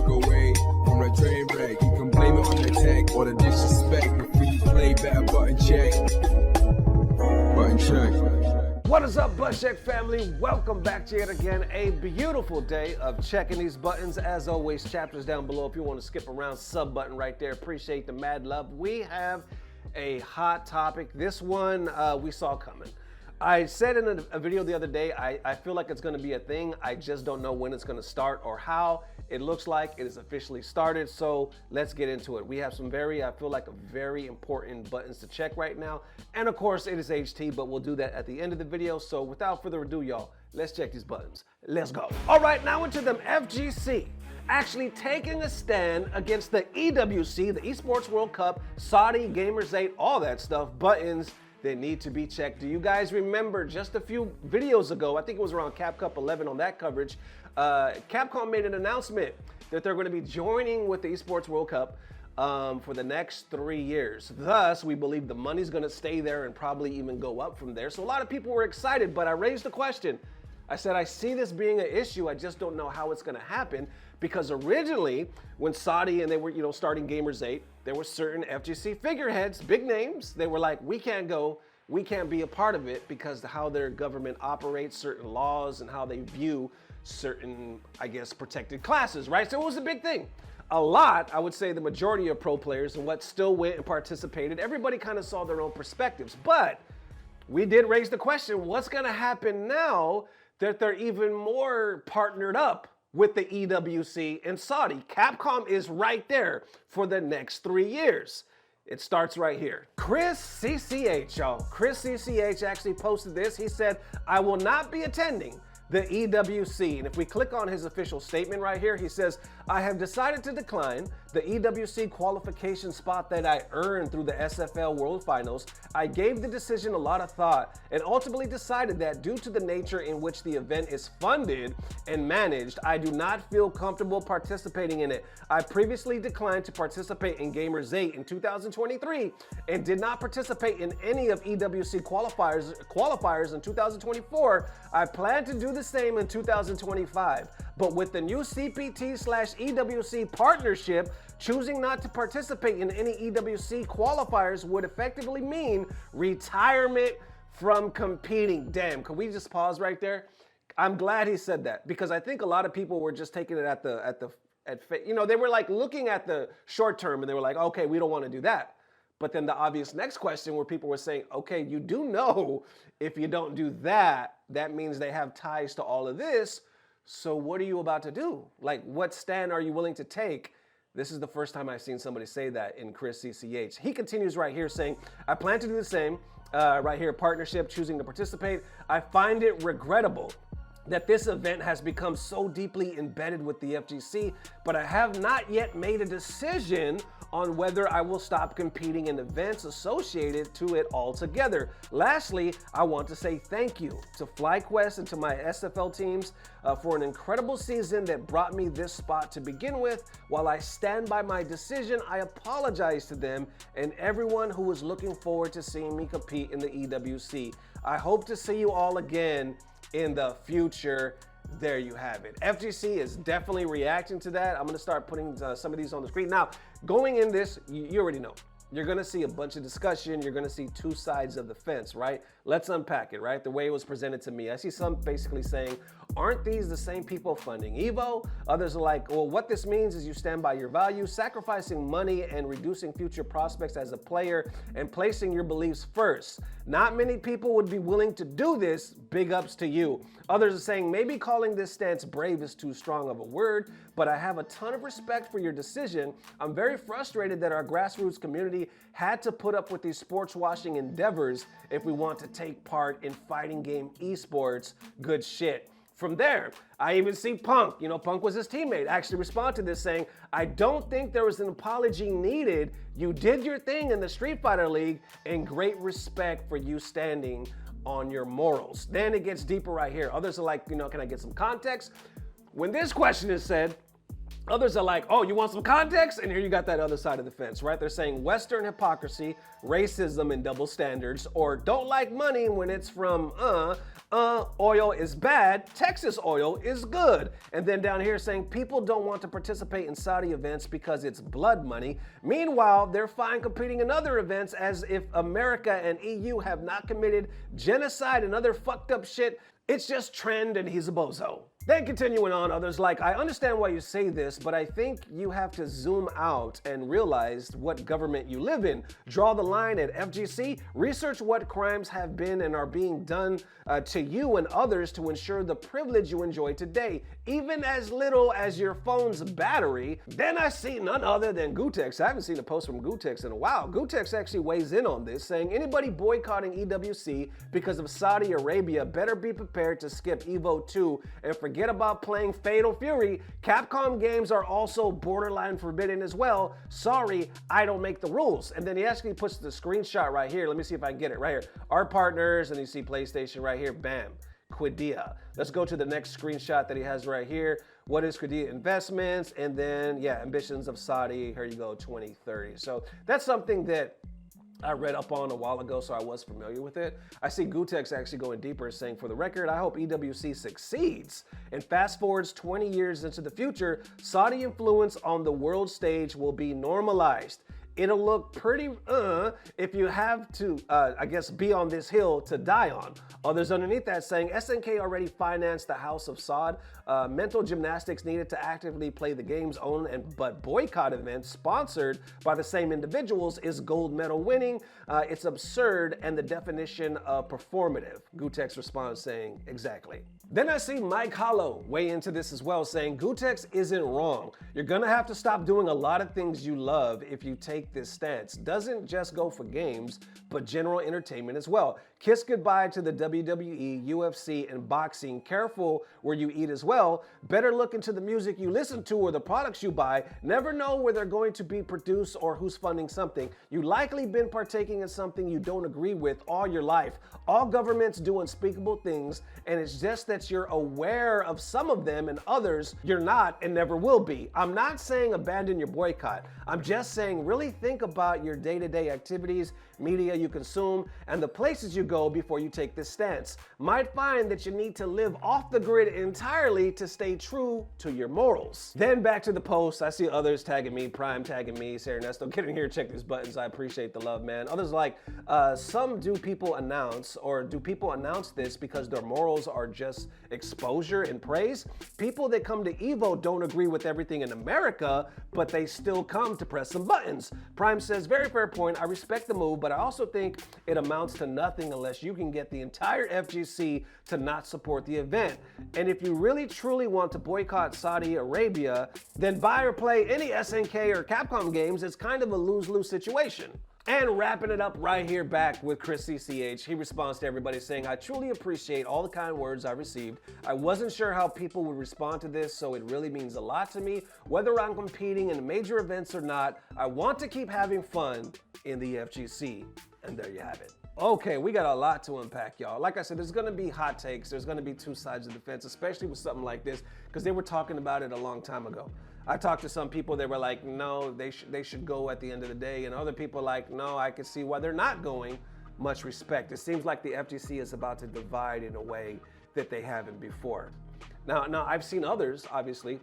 look away from the train wreck. You can blame it on the tech or the disrespect. Before you play, better button check. Button check. What is up, Butt Check family? Welcome back to yet again a beautiful day of checking these buttons. As always, chapters down below if you want to skip around, sub button right there. Appreciate the mad love. We have a hot topic. This one we saw coming. I said in a video the other day, I feel like it's going to be a thing. I just don't know when it's going to start or how. It looks like it is officially started, so let's get into it. We have some I feel like very important buttons to check right now. And of course, it is HT, but we'll do that at the end of the video. So without further ado, y'all, let's check these buttons. Let's go. All right, now into them FGC. Actually taking a stand against the EWC, the Esports World Cup, Saudi, Gamers 8, all that stuff, buttons that need to be checked. Do you guys remember just a few videos ago, I think it was around Capcom 11 on that coverage, Capcom made an announcement that they're going to be joining with the Esports World Cup for the next 3 years. Thus, we believe the money's going to stay there and probably even go up from there. So a lot of people were excited, but I raised the question. I said, I see this being an issue. I just don't know how it's going to happen, because originally when Saudi and they were, starting Gamers 8, there were certain FGC figureheads, big names. They were like, we can't go, we can't be a part of it because of how their government operates, certain laws, and how they view certain, I guess, protected classes, right? So it was a big thing. A lot, I would say the majority of pro players and what still went and participated, everybody kind of saw their own perspectives. But we did raise the question, what's going to happen now that they're even more partnered up with the EWC and Saudi? Capcom is right there for the next 3 years. It starts right here. ChrisCCH, y'all. ChrisCCH actually posted this. He said, I will not be attending the EWC. And if we click on his official statement right here, he says, I have decided to decline the EWC qualification spot that I earned through the SFL World Finals. I gave the decision a lot of thought and ultimately decided that due to the nature in which the event is funded and managed, I do not feel comfortable participating in it. I previously declined to participate in Gamers 8 in 2023 and did not participate in any of EWC qualifiers in 2024. I plan to do the same in 2025, but with the new CPT/EWC partnership, choosing not to participate in any EWC qualifiers would effectively mean retirement from competing. Damn, can we just pause right there? I'm glad he said that, because I think a lot of people were just taking it they were like looking at the short term and they were like, okay, we don't want to do that. But then the obvious next question where people were saying, okay, you do know if you don't do that, that means they have ties to all of this. So what are you about to do? Like, what stand are you willing to take? This is the first time I've seen somebody say that in ChrisCCH. He continues right here saying, I plan to do the same, right here, partnership, choosing to participate. I find it regrettable that this event has become so deeply embedded with the FGC, but I have not yet made a decision on whether I will stop competing in events associated to it altogether. Lastly, I want to say thank you to FlyQuest and to my SFL teams for an incredible season that brought me this spot to begin with. While I stand by my decision, I apologize to them and everyone who was looking forward to seeing me compete in the EWC. I hope to see you all again in the future. There you have it. FGC is definitely reacting to that. I'm going to start putting some of these on the screen. Now, going in this, you already know. You're going to see a bunch of discussion. You're going to see two sides of the fence, right? Let's unpack it, right? The way it was presented to me. I see some basically saying, aren't these the same people funding Evo? Others are like, well, what this means is you stand by your values, sacrificing money and reducing future prospects as a player and placing your beliefs first. Not many people would be willing to do this. Big ups to you. Others are saying maybe calling this stance brave is too strong of a word, but I have a ton of respect for your decision. I'm very frustrated that our grassroots community had to put up with these sports washing endeavors if we want to take part in fighting game esports. Good shit. From there, I even see Punk, Punk was his teammate, actually respond to this saying, I don't think there was an apology needed. You did your thing in the Street Fighter League, and great respect for you standing on your morals. Then it gets deeper right here. Others are like, can I get some context? When this question is said, others are like, oh, you want some context? And here you got that other side of the fence, right? They're saying Western hypocrisy, racism, and double standards, or don't like money when it's from, Oil is bad, Texas oil is good. And then down here saying people don't want to participate in Saudi events because it's blood money. Meanwhile, they're fine competing in other events as if America and EU have not committed genocide and other fucked up shit. It's just trend and he's a bozo. Then continuing on, others like, I understand why you say this, but I think you have to zoom out and realize what government you live in. Draw the line at FGC, research what crimes have been and are being done to you and others to ensure the privilege you enjoy today, even as little as your phone's battery. Then I see none other than Gutex. I haven't seen a post from Gutex in a while. Gutex actually weighs in on this, saying anybody boycotting EWC because of Saudi Arabia better be prepared to skip Evo 2 and forget about playing Fatal Fury. Capcom games are also borderline forbidden as well. Sorry, I don't make the rules. And then he actually puts the screenshot right here. Let me see if I can get it right here. Our partners, and you see PlayStation right here, bam. Quidia. Let's go to the next screenshot that he has right here. What is Quidia Investments? And then, yeah, Ambitions of Saudi. Here you go, 2030. So that's something that I read up on a while ago, so I was familiar with it. I see Gutex actually going deeper, saying, for the record, I hope EWC succeeds and fast forwards 20 years into the future, Saudi influence on the world stage will be normalized. It'll look pretty if you have to, I guess, be on this hill to die on. Others underneath that saying, SNK already financed the House of Saud. Mental gymnastics needed to actively play the game's own but boycott events sponsored by the same individuals is gold medal winning. It's absurd and the definition of performative. Gutex responds saying, exactly. Then I see Mike Hollow weigh into this as well, saying Gutex isn't wrong. You're gonna have to stop doing a lot of things you love if you take this stance. Doesn't just go for games, but general entertainment as well. Kiss goodbye to the WWE, UFC, and boxing. Careful where you eat as well. Better look into the music you listen to or the products you buy. Never know where they're going to be produced or who's funding something. You likely been partaking in something you don't agree with all your life. All governments do unspeakable things, and it's just that you're aware of some of them and others you're not and never will be. I'm not saying abandon your boycott. I'm just saying really think about your day-to-day activities, media you consume, and the places you go before you take this stance. Might find that you need to live off the grid entirely to stay true to your morals. Then back to the post, I see others tagging me, Prime tagging me, say Ernesto, get in here, check these buttons. I appreciate the love, man. Others like, do people announce this because their morals are just exposure and praise? People that come to Evo don't agree with everything in America, but they still come to press some buttons. Prime says, very fair point. I respect the move, but I also think it amounts to nothing unless you can get the entire FGC to not support the event. And if you really truly want to boycott Saudi Arabia, then buy or play any SNK or Capcom games. It's kind of a lose-lose situation. And wrapping it up right here back with ChrisCCH, he responds to everybody saying, I truly appreciate all the kind words I received. I wasn't sure how people would respond to this, so it really means a lot to me. Whether I'm competing in major events or not, I want to keep having fun in the FGC. And there you have it. Okay, we got a lot to unpack, y'all. Like I said, there's gonna be hot takes. There's gonna be two sides of the fence, especially with something like this, because they were talking about it a long time ago. I talked to some people, they were like, no, they should go at the end of the day. And other people like, no, I can see why they're not going. Much respect. It seems like the FGC is about to divide in a way that they haven't before. Now I've seen others, obviously.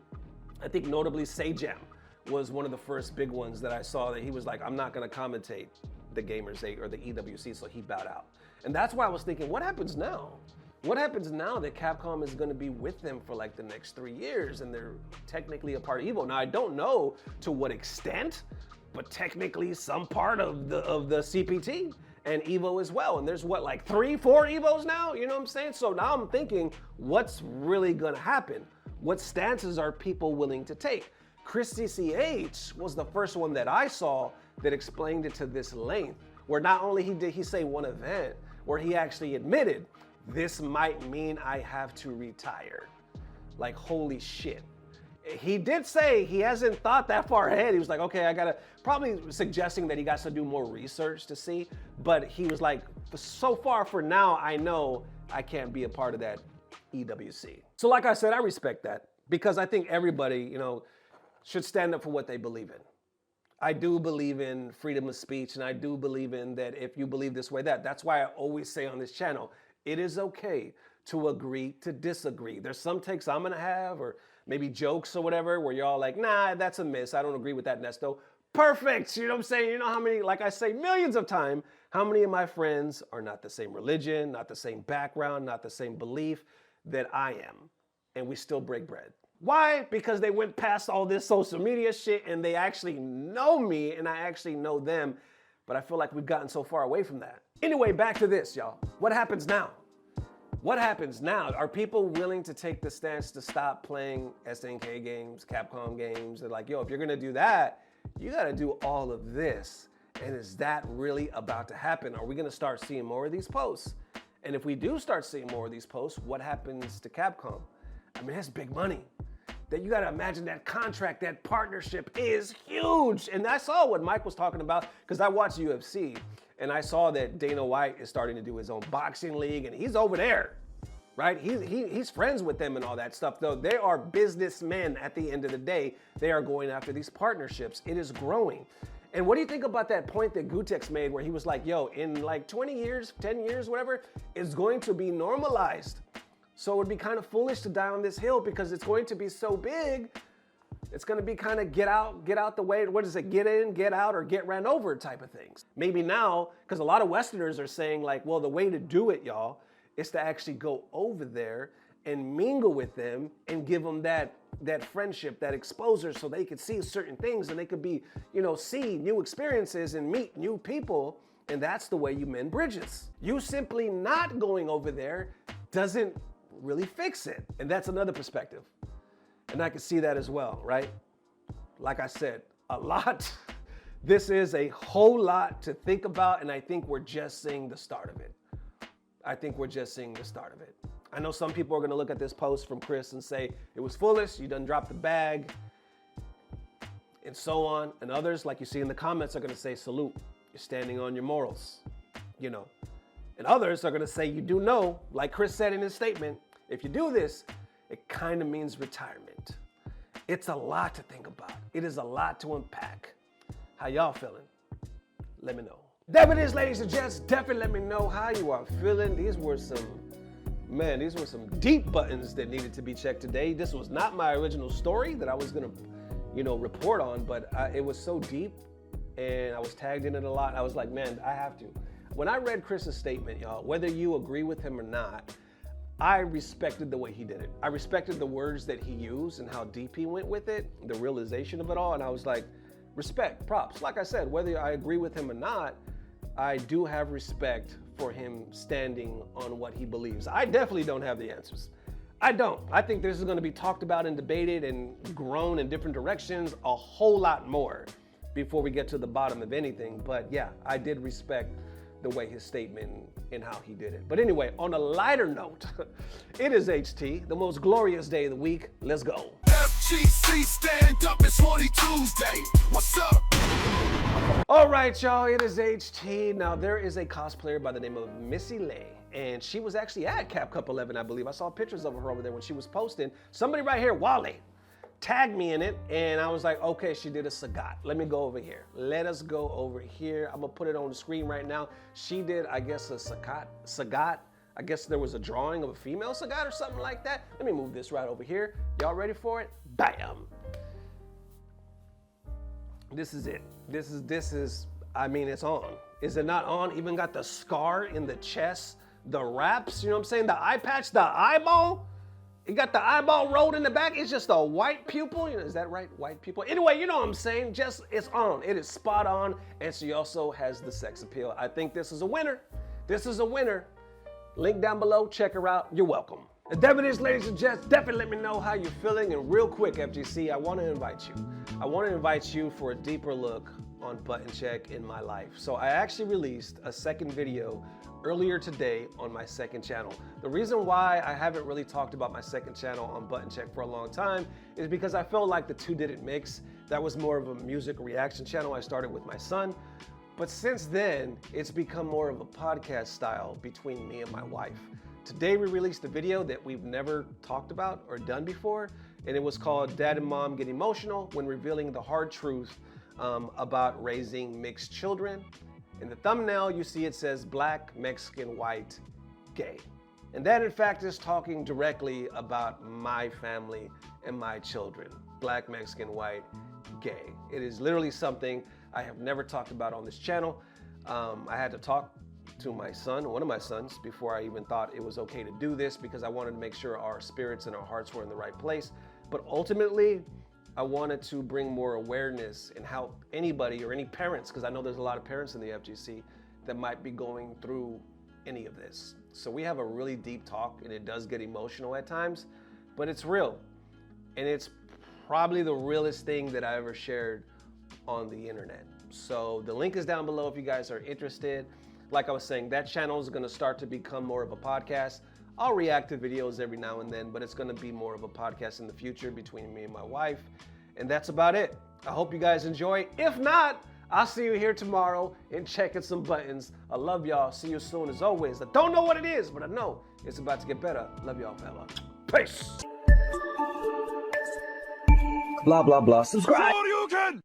I think notably Sajam was one of the first big ones that I saw that he was like, I'm not gonna commentate the Gamers 8 or the EWC, so he bowed out. And that's why I was thinking, what happens now? What happens now that Capcom is going to be with them for like the next 3 years and they're technically a part of Evo? Now, I don't know to what extent, but technically some part of the CPT and Evo as well. And there's what, like 3-4 Evos now? You know what I'm saying? So now I'm thinking, what's really going to happen? What stances are people willing to take? ChrisCCH was the first one that I saw that explained it to this length, where not only did he say one event, where he actually admitted, this might mean I have to retire. Like, holy shit. He did say he hasn't thought that far ahead. He was like, okay, I gotta, probably suggesting that he got to do more research to see, but he was like, so far for now, I know I can't be a part of that EWC. So like I said, I respect that because I think everybody, you know, should stand up for what they believe in. I do believe in freedom of speech, and I do believe in that if you believe this way, that's why I always say on this channel, it is okay to agree to disagree. There's some takes I'm gonna have, or maybe jokes or whatever, where y'all like, nah, that's a miss. I don't agree with that, Nesto. Perfect. You know what I'm saying? You know how many, like I say millions of times, how many of my friends are not the same religion, not the same background, not the same belief that I am, and we still break bread. Why? Because they went past all this social media shit and they actually know me and I actually know them, but I feel like we've gotten so far away from that. Anyway, back to this, y'all. What happens now? What happens now? Are people willing to take the stance to stop playing SNK games, Capcom games? They're like, yo, if you're gonna do that, you gotta do all of this. And is that really about to happen? Are we gonna start seeing more of these posts? And if we do start seeing more of these posts, what happens to Capcom? I mean, that's big money. That you gotta imagine that contract, that partnership is huge. And I saw what Mike was talking about, because I watch UFC, and I saw that Dana White is starting to do his own boxing league, and he's over there, right? He's friends with them and all that stuff, though. They are businessmen at the end of the day. They are going after these partnerships. It is growing. And what do you think about that point that Gutex made where he was like, yo, in like 20 years, 10 years, whatever, it's going to be normalized. So it would be kind of foolish to die on this hill because it's going to be so big. It's going to be kind of get out the way. What is it? Get in, get out, or get ran over type of things. Maybe now, because a lot of Westerners are saying like, well, the way to do it, y'all, is to actually go over there and mingle with them and give them that friendship, that exposure, so they could see certain things and they could be, see new experiences and meet new people. And that's the way you mend bridges. You simply not going over there doesn't really fix it. And that's another perspective. And I can see that as well, right? Like I said, a lot. This is a whole lot to think about, and I think we're just seeing the start of it. I know some people are gonna look at this post from Chris and say, it was foolish, you done dropped the bag, and so on. And others, like you see in the comments, are gonna say, salute, you're standing on your morals, And others are gonna say, you do know, like Chris said in his statement, if you do this, it kind of means retirement. It's a lot to think about. It is a lot to unpack. How y'all feeling? Let me know. There it is, ladies and gents. Definitely let me know how you are feeling. These were some deep buttons that needed to be checked today. This was not my original story that I was gonna, report on, but it was so deep and I was tagged in it a lot. I was like, man, I have to. When I read Chris's statement, y'all, whether you agree with him or not, I respected the way he did it. I respected the words that he used and how deep he went with it, the realization of it all. And I was like, respect, props. Like I said, whether I agree with him or not, I do have respect for him standing on what he believes. I definitely don't have the answers. I don't. I think this is going to be talked about and debated and grown in different directions a whole lot more before we get to the bottom of anything. But yeah, I did respect the way his statement and how he did it. But anyway, on a lighter note, it is HT, the most glorious day of the week. Let's go. FGC stand up, it's Horny Tuesday. What's up? All right, y'all, it is HT. Now, there is a cosplayer by the name of Missy Lay, and she was actually at Capcom 11, I believe. I saw pictures of her over there when she was posting. Somebody right here, Wally, tagged me in it, and I was like, okay, she did a Sagat. Let me go over here. Let us go over here. I'm gonna put it on the screen right now. She did, I guess, a Sagat. I guess there was a drawing of a female Sagat or something like that. Let me move this right over here. Y'all ready for it? Bam! This is it. This is, I mean, it's on. Is it not on? Even got the scar in the chest, the wraps, you know what I'm saying? The eye patch, the eyeball. It got the eyeball rolled in the back. It's just a white pupil. Is that right? White pupil. Anyway, you know what I'm saying. Just, it's on. It is spot on. And she also has the sex appeal. I think this is a winner. This is a winner. Link down below. Check her out. You're welcome. And there it is, ladies and gents. Definitely let me know how you're feeling. And real quick, FGC, I want to invite you. I want to invite you for a deeper look on Button Check in my life. So I actually released a second video earlier today on my second channel. The reason why I haven't really talked about my second channel on Button Check for a long time is because I felt like the two didn't mix. That was more of a music reaction channel I started with my son. But since then, it's become more of a podcast style between me and my wife. Today we released a video that we've never talked about or done before, and it was called Dad and Mom Get Emotional when revealing the hard truth about raising mixed children. In the thumbnail, you see it says Black, Mexican, White, Gay. And that, in fact, is talking directly about my family and my children, black, Mexican, white, gay. It is literally something I have never talked about on this channel. I had to talk to my son, one of my sons, before I even thought it was okay to do this, because I wanted to make sure our spirits and our hearts were in the right place. But ultimately, I wanted to bring more awareness and help anybody or any parents, because I know there's a lot of parents in the FGC that might be going through any of this. So we have a really deep talk, and it does get emotional at times, but it's real. And it's probably the realest thing that I ever shared on the internet. So the link is down below if you guys are interested. Like I was saying, that channel is gonna start to become more of a podcast. I'll react to videos every now and then, but it's gonna be more of a podcast in the future between me and my wife. And that's about it. I hope you guys enjoy. If not, I'll see you here tomorrow and checking some buttons. I love y'all. See you soon as always. I don't know what it is, but I know it's about to get better. Love y'all, fella. Peace. Blah, blah, blah. Subscribe. Shoryuken!